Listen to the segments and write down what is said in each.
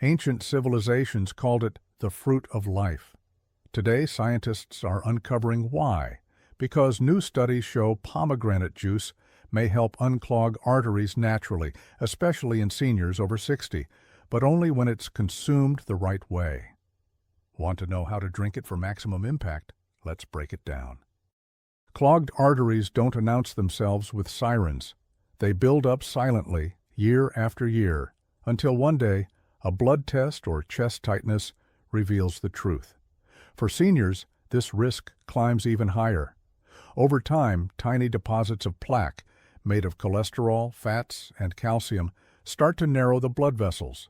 Ancient civilizations called it the fruit of life. Today, scientists are uncovering why, because new studies show pomegranate juice may help unclog arteries naturally, especially in seniors over 60, but only when it's consumed the right way. Want to know how to drink it for maximum impact? Let's break it down. Clogged arteries don't announce themselves with sirens. They build up silently, year after year, until one day, a blood test or chest tightness reveals the truth. For seniors, this risk climbs even higher. Over time, tiny deposits of plaque, made of cholesterol, fats, and calcium, start to narrow the blood vessels.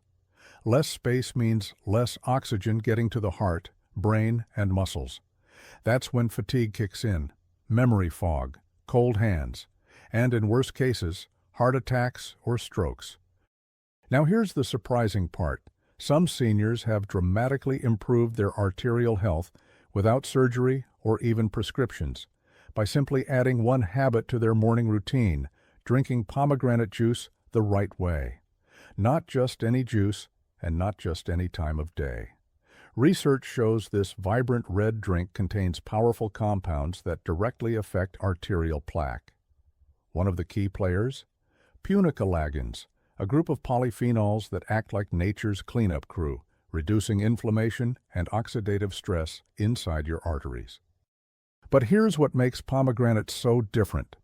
Less space means less oxygen getting to the heart, brain, and muscles. That's when fatigue kicks in, memory fog, cold hands, and in worse cases, heart attacks or strokes. Now here's the surprising part. Some seniors have dramatically improved their arterial health without surgery or even prescriptions by simply adding one habit to their morning routine, drinking pomegranate juice the right way. Not just any juice and not just any time of day. Research shows this vibrant red drink contains powerful compounds that directly affect arterial plaque. One of the key players? Punicalagins, a group of polyphenols that act like nature's cleanup crew, reducing inflammation and oxidative stress inside your arteries. But here's what makes pomegranate so different.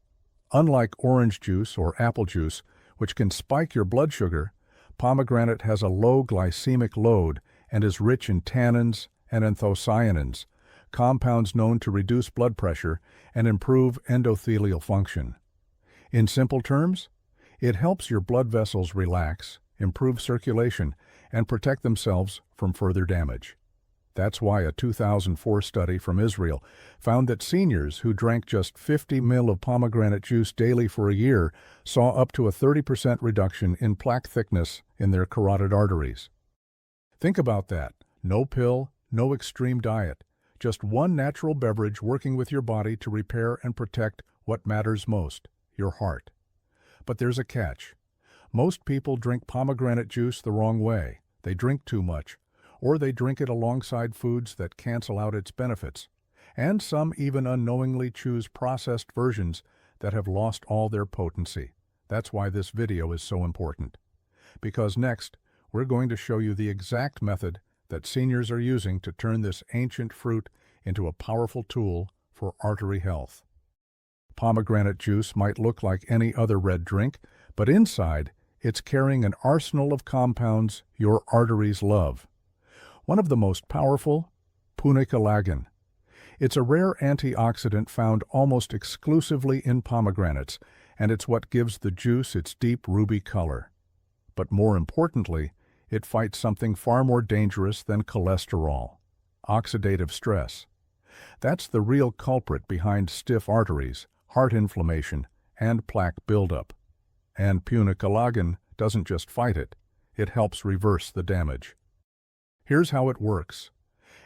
Unlike orange juice or apple juice, which can spike your blood sugar, pomegranate has a low glycemic load and is rich in tannins and anthocyanins, compounds known to reduce blood pressure and improve endothelial function. In simple terms, it helps your blood vessels relax, improve circulation, and protect themselves from further damage. That's why a 2004 study from Israel found that seniors who drank just 50 ml of pomegranate juice daily for a year saw up to a 30% reduction in plaque thickness in their carotid arteries. Think about that. No pill, no extreme diet, just one natural beverage working with your body to repair and protect what matters most, your heart. But there's a catch. Most people drink pomegranate juice the wrong way. They drink too much, or they drink it alongside foods that cancel out its benefits. And some even unknowingly choose processed versions that have lost all their potency. That's why this video is so important. Because next, we're going to show you the exact method that seniors are using to turn this ancient fruit into a powerful tool for artery health. Pomegranate juice might look like any other red drink, but inside, it's carrying an arsenal of compounds your arteries love. One of the most powerful, punicalagin. It's a rare antioxidant found almost exclusively in pomegranates, and it's what gives the juice its deep ruby color. But more importantly, it fights something far more dangerous than cholesterol: oxidative stress. That's the real culprit behind stiff arteries, heart inflammation, and plaque buildup. And punicalagin doesn't just fight it, it helps reverse the damage. Here's how it works.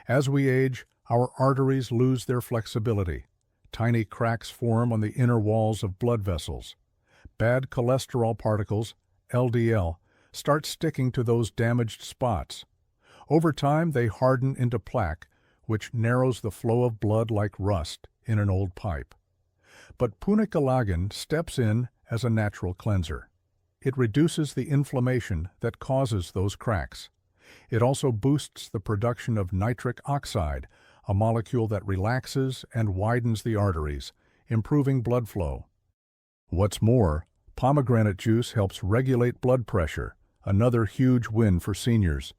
As we age, our arteries lose their flexibility. Tiny cracks form on the inner walls of blood vessels. Bad cholesterol particles, LDL, start sticking to those damaged spots. Over time, they harden into plaque, which narrows the flow of blood like rust in an old pipe. But punicalagin steps in as a natural cleanser. It reduces the inflammation that causes those cracks. It also boosts the production of nitric oxide, a molecule that relaxes and widens the arteries, improving blood flow. What's more, pomegranate juice helps regulate blood pressure, another huge win for seniors.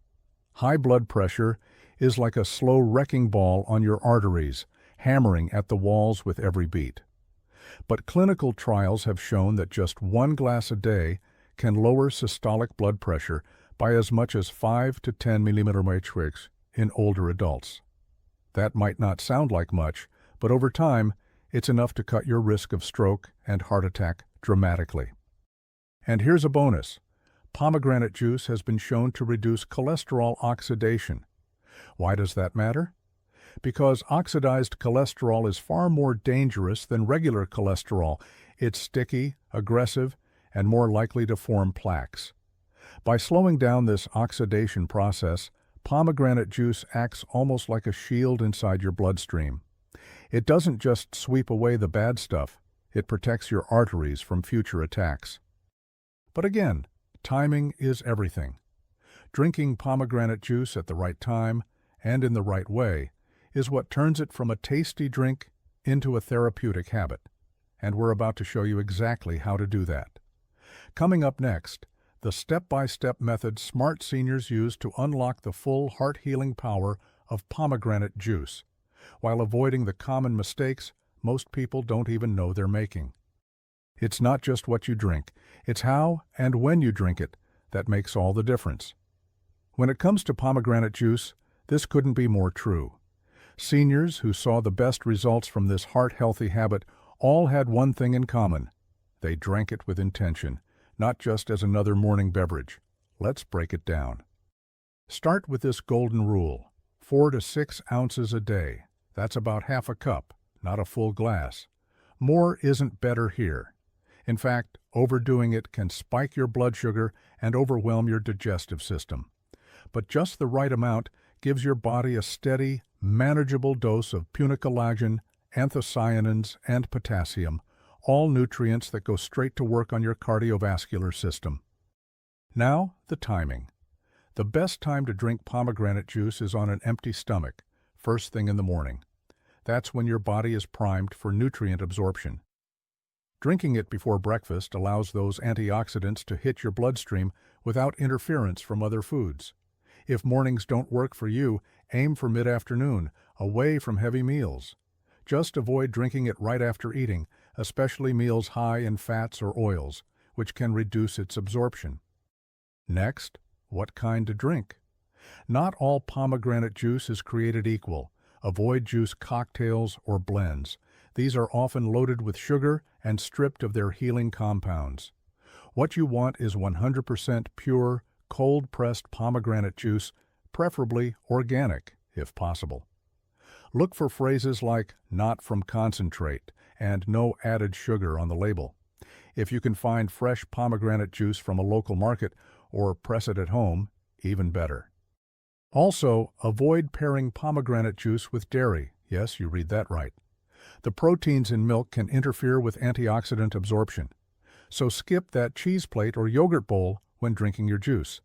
High blood pressure is like a slow wrecking ball on your arteries, hammering at the walls with every beat. But clinical trials have shown that just one glass a day can lower systolic blood pressure by as much as 5 to 10 mmHg in older adults. That might not sound like much, but over time, it's enough to cut your risk of stroke and heart attack dramatically. And here's a bonus. Pomegranate juice has been shown to reduce cholesterol oxidation. Why does that matter? Because oxidized cholesterol is far more dangerous than regular cholesterol. It's sticky, aggressive, and more likely to form plaques. By slowing down this oxidation process, pomegranate juice acts almost like a shield inside your bloodstream. It doesn't just sweep away the bad stuff, it protects your arteries from future attacks. But again, timing is everything. Drinking pomegranate juice at the right time and in the right way is what turns it from a tasty drink into a therapeutic habit. And we're about to show you exactly how to do that. Coming up next, the step-by-step method smart seniors use to unlock the full heart-healing power of pomegranate juice, while avoiding the common mistakes most people don't even know they're making. It's not just what you drink, it's how and when you drink it that makes all the difference. When it comes to pomegranate juice, this couldn't be more true. Seniors who saw the best results from this heart-healthy habit all had one thing in common. They drank it with intention, not just as another morning beverage. Let's break it down. Start with this golden rule: 4 to 6 ounces a day. That's about half a cup, not a full glass. More isn't better here. In fact, overdoing it can spike your blood sugar and overwhelm your digestive system. But just the right amount gives your body a steady, manageable dose of punicolagen, anthocyanins, and potassium, all nutrients that go straight to work on your cardiovascular system. Now, the timing. The best time to drink pomegranate juice is on an empty stomach, first thing in the morning. That's when your body is primed for nutrient absorption. Drinking it before breakfast allows those antioxidants to hit your bloodstream without interference from other foods. If mornings don't work for you, aim for mid-afternoon, away from heavy meals. Just avoid drinking it right after eating, especially meals high in fats or oils, which can reduce its absorption. Next, what kind to drink? Not all pomegranate juice is created equal. Avoid juice cocktails or blends. These are often loaded with sugar and stripped of their healing compounds. What you want is 100% pure, cold-pressed pomegranate juice, preferably organic, if possible. Look for phrases like "not from concentrate" and "no added sugar" on the label. If you can find fresh pomegranate juice from a local market or press it at home, even better. Also, avoid pairing pomegranate juice with dairy. Yes, you read that right. The proteins in milk can interfere with antioxidant absorption. So skip that cheese plate or yogurt bowl when drinking your juice.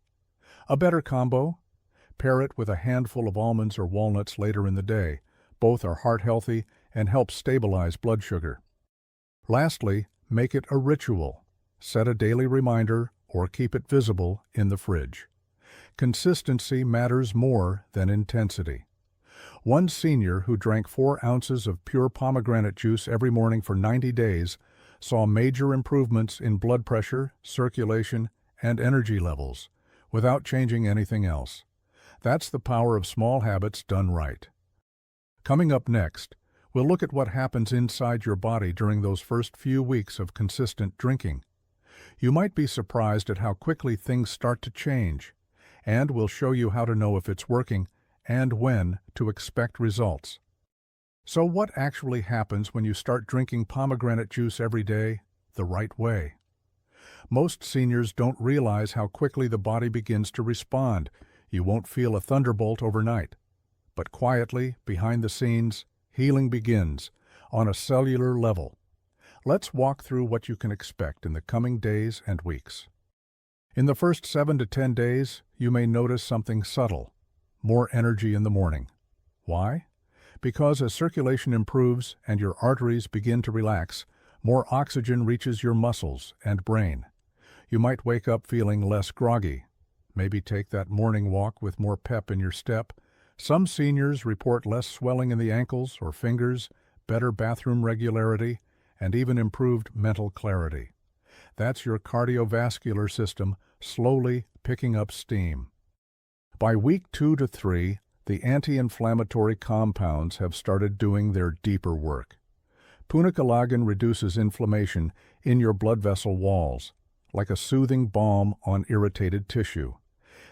A better combo? Pair it with a handful of almonds or walnuts later in the day. Both are heart-healthy and help stabilize blood sugar. Lastly, make it a ritual. Set a daily reminder or keep it visible in the fridge. Consistency matters more than intensity. One senior who drank 4 ounces of pure pomegranate juice every morning for 90 days saw major improvements in blood pressure, circulation, and energy levels, without changing anything else. That's the power of small habits done right. Coming up next, we'll look at what happens inside your body during those first few weeks of consistent drinking. You might be surprised at how quickly things start to change, and we'll show you how to know if it's working and when to expect results. So what actually happens when you start drinking pomegranate juice every day the right way? Most seniors don't realize how quickly the body begins to respond. You won't feel a thunderbolt overnight. But quietly, behind the scenes, healing begins on a cellular level. Let's walk through what you can expect in the coming days and weeks. In the first 7 to 10 days, you may notice something subtle: more energy in the morning. Why? Because as circulation improves and your arteries begin to relax, more oxygen reaches your muscles and brain. You might wake up feeling less groggy. Maybe take that morning walk with more pep in your step. Some seniors report less swelling in the ankles or fingers, better bathroom regularity, and even improved mental clarity. That's your cardiovascular system slowly picking up steam. By week 2 to 3, the anti-inflammatory compounds have started doing their deeper work. Punicolagen reduces inflammation in your blood vessel walls, like a soothing balm on irritated tissue.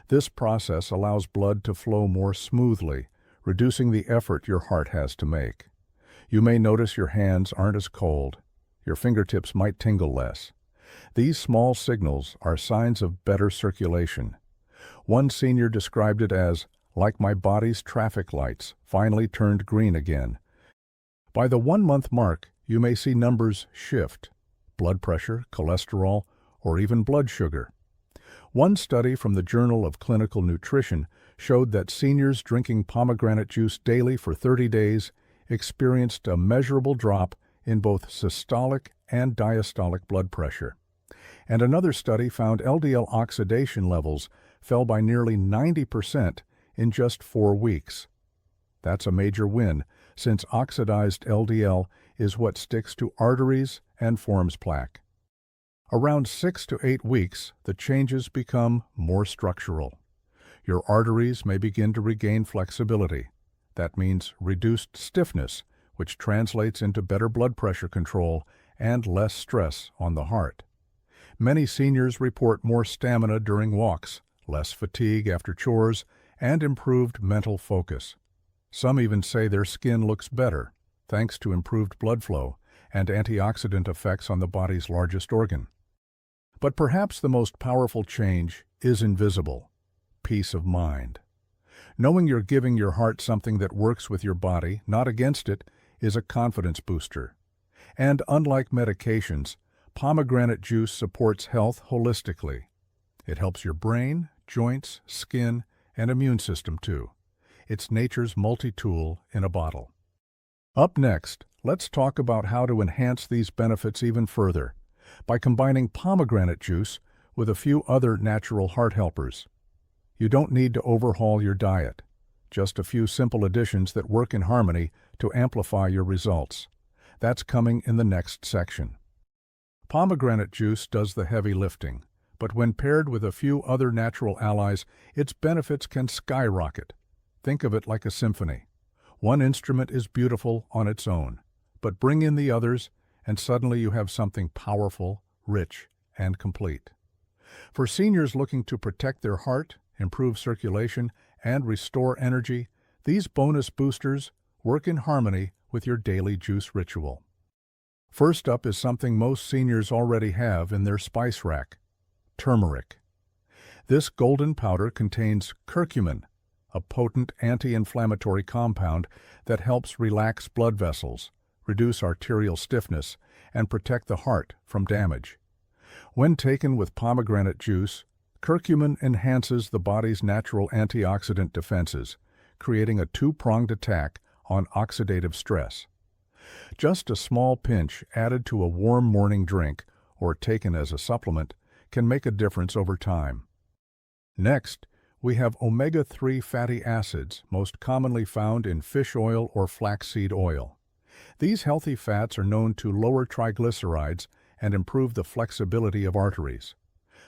This process allows blood to flow more smoothly, reducing the effort your heart has to make. You may notice your hands aren't as cold. Your fingertips might tingle less. These small signals are signs of better circulation. One senior described it as, like my body's traffic lights finally turned green again. By the 1-month mark, you may see numbers shift: blood pressure, cholesterol, or even blood sugar. One study from the Journal of Clinical Nutrition showed that seniors drinking pomegranate juice daily for 30 days experienced a measurable drop in both systolic and diastolic blood pressure. And another study found LDL oxidation levels fell by nearly 90% in just 4 weeks. That's a major win, since oxidized LDL is what sticks to arteries and forms plaque. Around 6 to 8 weeks, the changes become more structural. Your arteries may begin to regain flexibility. That means reduced stiffness, which translates into better blood pressure control and less stress on the heart. Many seniors report more stamina during walks, less fatigue after chores, and improved mental focus. Some even say their skin looks better, thanks to improved blood flow and antioxidant effects on the body's largest organ. But perhaps the most powerful change is invisible: peace of mind. Knowing you're giving your heart something that works with your body, not against it, is a confidence booster. And unlike medications, pomegranate juice supports health holistically. It helps your brain, joints, skin, and immune system too. It's nature's multi-tool in a bottle. Up next, let's talk about how to enhance these benefits even further by combining pomegranate juice with a few other natural heart helpers. You don't need to overhaul your diet, just a few simple additions that work in harmony to amplify your results. That's coming in the next section. Pomegranate juice does the heavy lifting, but when paired with a few other natural allies, its benefits can skyrocket. Think of it like a symphony. One instrument is beautiful on its own, but bring in the others, and suddenly you have something powerful, rich, and complete. For seniors looking to protect their heart, improve circulation, and restore energy, these bonus boosters work in harmony with your daily juice ritual. First up is something most seniors already have in their spice rack: turmeric. This golden powder contains curcumin, a potent anti-inflammatory compound that helps relax blood vessels, reduce arterial stiffness, and protect the heart from damage. When taken with pomegranate juice, curcumin enhances the body's natural antioxidant defenses, creating a two-pronged attack on oxidative stress. Just a small pinch added to a warm morning drink or taken as a supplement can make a difference over time. Next, we have omega-3 fatty acids, most commonly found in fish oil or flaxseed oil. These healthy fats are known to lower triglycerides and improve the flexibility of arteries.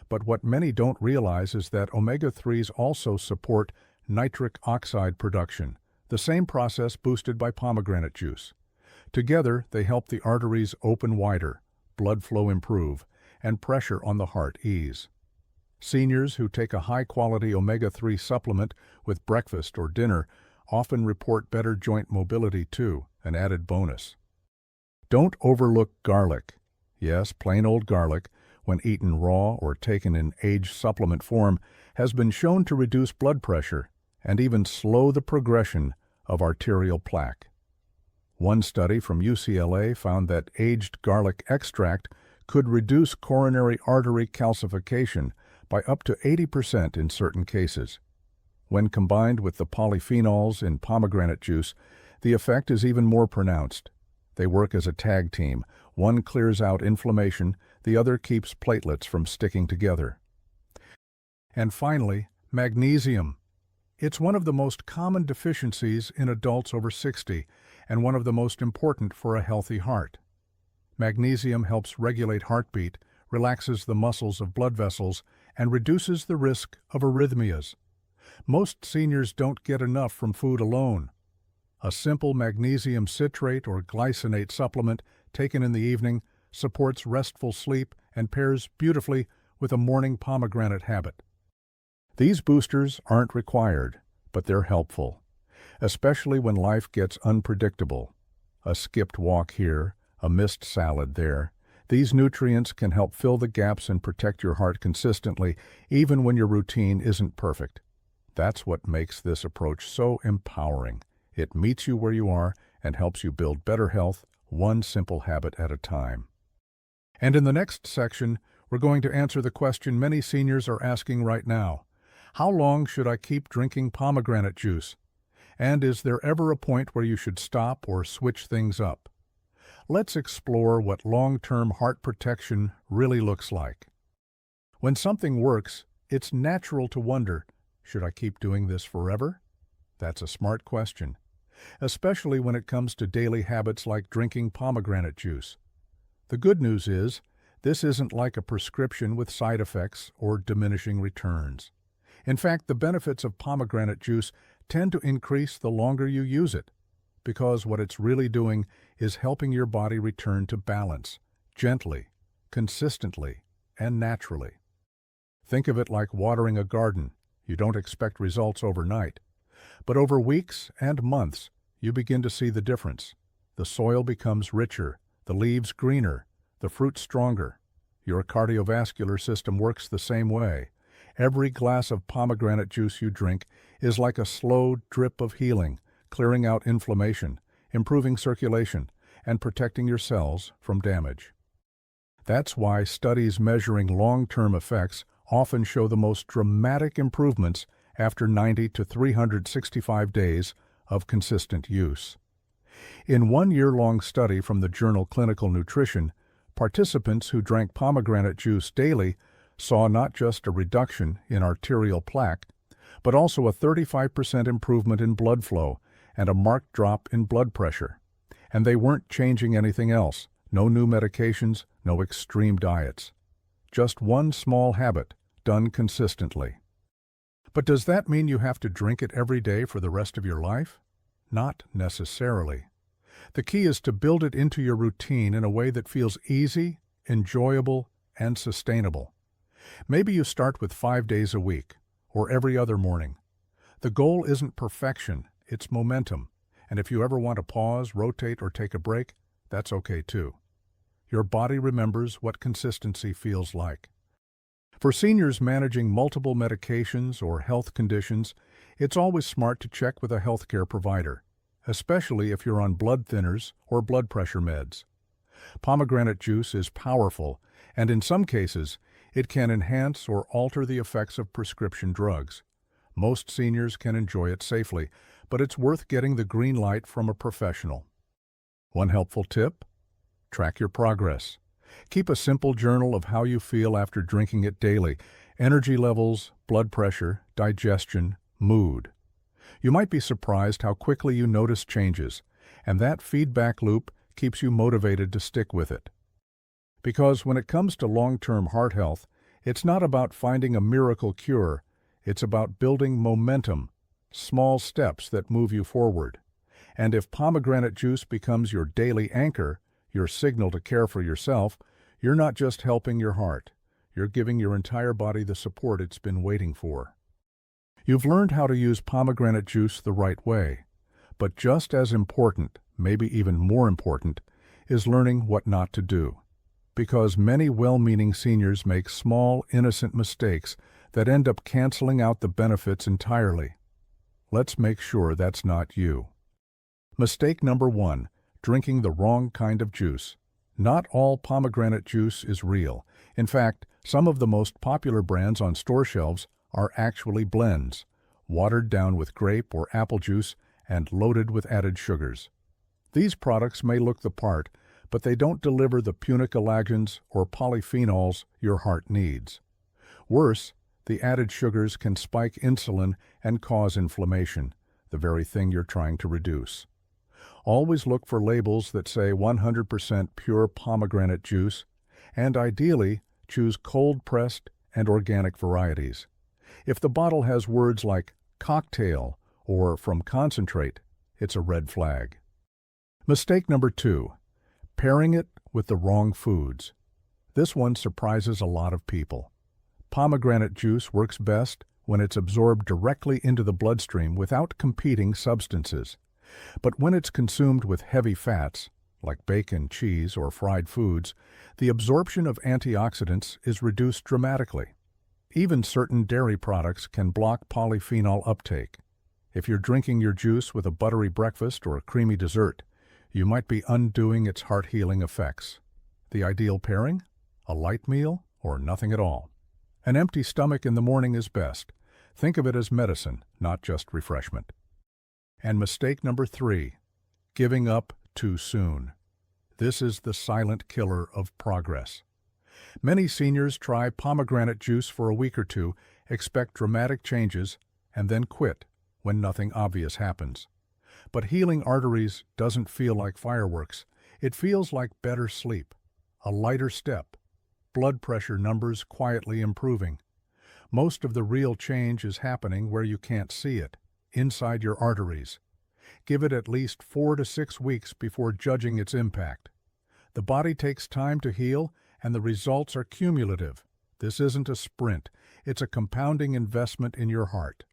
But what many don't realize is that omega-3s also support nitric oxide production, the same process boosted by pomegranate juice. Together, they help the arteries open wider, blood flow improve, and pressure on the heart ease. Seniors who take a high-quality omega-3 supplement with breakfast or dinner often report better joint mobility too, an added bonus. Don't overlook garlic. Yes, plain old garlic, when eaten raw or taken in aged supplement form, has been shown to reduce blood pressure and even slow the progression of arterial plaque. One study from UCLA found that aged garlic extract could reduce coronary artery calcification by up to 80% in certain cases. When combined with the polyphenols in pomegranate juice, the effect is even more pronounced. They work as a tag team. One clears out inflammation, the other keeps platelets from sticking together. And finally, magnesium. It's one of the most common deficiencies in adults over 60 and one of the most important for a healthy heart. Magnesium helps regulate heartbeat, relaxes the muscles of blood vessels, and reduces the risk of arrhythmias. Most seniors don't get enough from food alone. A simple magnesium citrate or glycinate supplement taken in the evening supports restful sleep and pairs beautifully with a morning pomegranate habit. These boosters aren't required, but they're helpful, especially when life gets unpredictable. A skipped walk here, a missed salad there. These nutrients can help fill the gaps and protect your heart consistently, even when your routine isn't perfect. That's what makes this approach so empowering. It meets you where you are and helps you build better health, one simple habit at a time. And in the next section, we're going to answer the question many seniors are asking right now. How long should I keep drinking pomegranate juice? And is there ever a point where you should stop or switch things up? Let's explore what long-term heart protection really looks like. When something works, it's natural to wonder, should I keep doing this forever? That's a smart question, especially when it comes to daily habits like drinking pomegranate juice. The good news is, this isn't like a prescription with side effects or diminishing returns. In fact, the benefits of pomegranate juice tend to increase the longer you use it, because what it's really doing is helping your body return to balance, gently, consistently, and naturally. Think of it like watering a garden. You don't expect results overnight, but over weeks and months, you begin to see the difference. The soil becomes richer, the leaves greener, the fruit stronger. Your cardiovascular system works the same way. Every glass of pomegranate juice you drink is like a slow drip of healing, clearing out inflammation, improving circulation, and protecting your cells from damage. That's why studies measuring long-term effects often show the most dramatic improvements after 90 to 365 days of consistent use. In one year-long study from the journal Clinical Nutrition, participants who drank pomegranate juice daily saw not just a reduction in arterial plaque, but also a 35% improvement in blood flow and a marked drop in blood pressure. And they weren't changing anything else. No new medications, no extreme diets. Just one small habit, done consistently. But does that mean you have to drink it every day for the rest of your life? Not necessarily. The key is to build it into your routine in a way that feels easy, enjoyable, and sustainable. Maybe you start with 5 days a week, or every other morning. The goal isn't perfection, it's momentum. And if you ever want to pause, rotate, or take a break, that's okay too. Your body remembers what consistency feels like. For seniors managing multiple medications or health conditions, it's always smart to check with a healthcare provider, especially if you're on blood thinners or blood pressure meds. Pomegranate juice is powerful, and in some cases, it can enhance or alter the effects of prescription drugs. Most seniors can enjoy it safely, but it's worth getting the green light from a professional. One helpful tip? Track your progress. Keep a simple journal of how you feel after drinking it daily: energy levels, blood pressure, digestion, mood. You might be surprised how quickly you notice changes, and that feedback loop keeps you motivated to stick with it. Because when it comes to long-term heart health, it's not about finding a miracle cure, it's about building momentum, small steps that move you forward. And if pomegranate juice becomes your daily anchor, your signal to care for yourself, you're not just helping your heart, you're giving your entire body the support it's been waiting for. You've learned how to use pomegranate juice the right way, but just as important, maybe even more important, is learning what not to do. Because many well-meaning seniors make small, innocent mistakes that end up canceling out the benefits entirely. Let's make sure that's not you. Mistake number 1, drinking the wrong kind of juice. Not all pomegranate juice is real. In fact, some of the most popular brands on store shelves are actually blends, watered down with grape or apple juice and loaded with added sugars. These products may look the part, but they don't deliver the punicalagins or polyphenols your heart needs. Worse, the added sugars can spike insulin and cause inflammation, the very thing you're trying to reduce. Always look for labels that say 100% pure pomegranate juice, and ideally, choose cold-pressed and organic varieties. If the bottle has words like cocktail or from concentrate, it's a red flag. Mistake number 2, pairing it with the wrong foods. This one surprises a lot of people. Pomegranate juice works best when it's absorbed directly into the bloodstream without competing substances. But when it's consumed with heavy fats, like bacon, cheese, or fried foods, the absorption of antioxidants is reduced dramatically. Even certain dairy products can block polyphenol uptake. If you're drinking your juice with a buttery breakfast or a creamy dessert, you might be undoing its heart-healing effects. The ideal pairing? A light meal or nothing at all. An empty stomach in the morning is best. Think of it as medicine, not just refreshment. And mistake number 3, giving up too soon. This is the silent killer of progress. Many seniors try pomegranate juice for a week or two, expect dramatic changes, and then quit when nothing obvious happens. But healing arteries doesn't feel like fireworks. It feels like better sleep, a lighter step, blood pressure numbers quietly improving. Most of the real change is happening where you can't see it, inside your arteries. Give it at least 4 to 6 weeks before judging its impact. The body takes time to heal, and the results are cumulative. This isn't a sprint. It's a compounding investment in your heart.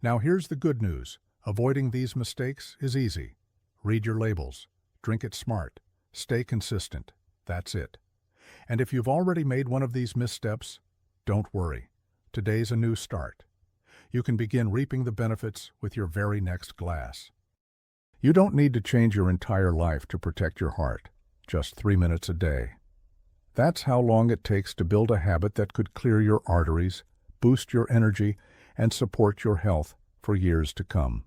Now here's the good news. Avoiding these mistakes is easy. Read your labels. Drink it smart. Stay consistent. That's it. And if you've already made one of these missteps, don't worry. Today's a new start. You can begin reaping the benefits with your very next glass. You don't need to change your entire life to protect your heart. Just 3 minutes a day. That's how long it takes to build a habit that could clear your arteries, boost your energy, and support your health for years to come.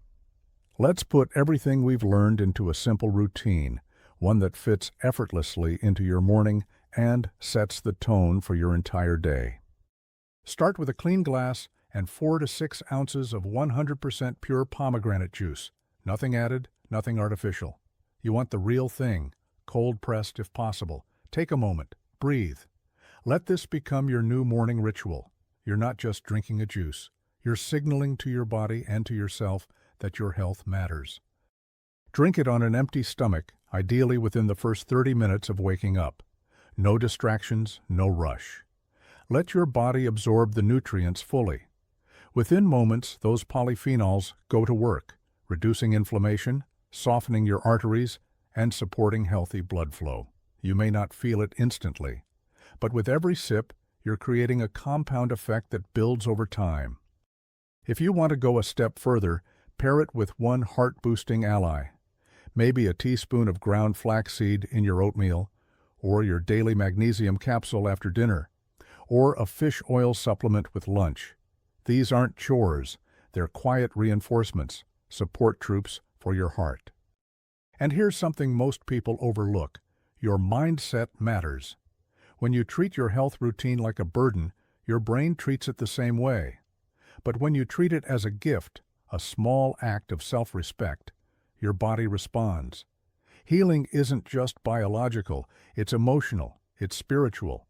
Let's put everything we've learned into a simple routine, one that fits effortlessly into your morning and sets the tone for your entire day. Start with a clean glass and 4 to 6 ounces of 100% pure pomegranate juice. Nothing added, nothing artificial. You want the real thing, cold-pressed if possible. Take a moment, breathe. Let this become your new morning ritual. You're not just drinking a juice. You're signaling to your body and to yourself that your health matters. Drink it on an empty stomach, ideally within the first 30 minutes of waking up. No distractions, no rush. Let your body absorb the nutrients fully. Within moments, those polyphenols go to work, reducing inflammation, softening your arteries, and supporting healthy blood flow. You may not feel it instantly, but with every sip, you're creating a compound effect that builds over time. If you want to go a step further, pair it with one heart-boosting ally. Maybe a teaspoon of ground flaxseed in your oatmeal, or your daily magnesium capsule after dinner, or a fish oil supplement with lunch. These aren't chores, they're quiet reinforcements, support troops for your heart. And here's something most people overlook. Your mindset matters. When you treat your health routine like a burden, your brain treats it the same way. But when you treat it as a gift, a small act of self-respect, your body responds. Healing isn't just biological, it's emotional, it's spiritual.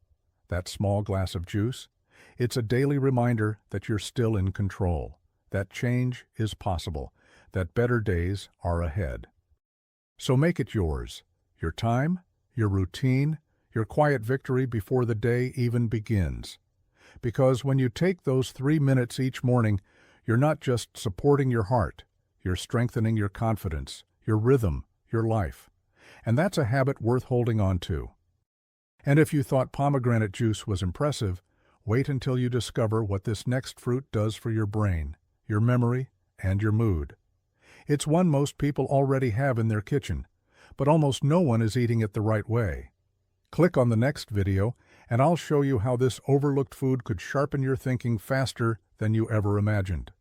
That small glass of juice, it's a daily reminder that you're still in control, that change is possible, that better days are ahead. So make it yours. Your time, your routine, your quiet victory before the day even begins. Because when you take those 3 minutes each morning, you're not just supporting your heart, you're strengthening your confidence, your rhythm, your life. And that's a habit worth holding on to. And if you thought pomegranate juice was impressive, wait until you discover what this next fruit does for your brain, your memory, and your mood. It's one most people already have in their kitchen, but almost no one is eating it the right way. Click on the next video, and I'll show you how this overlooked food could sharpen your thinking faster than you ever imagined.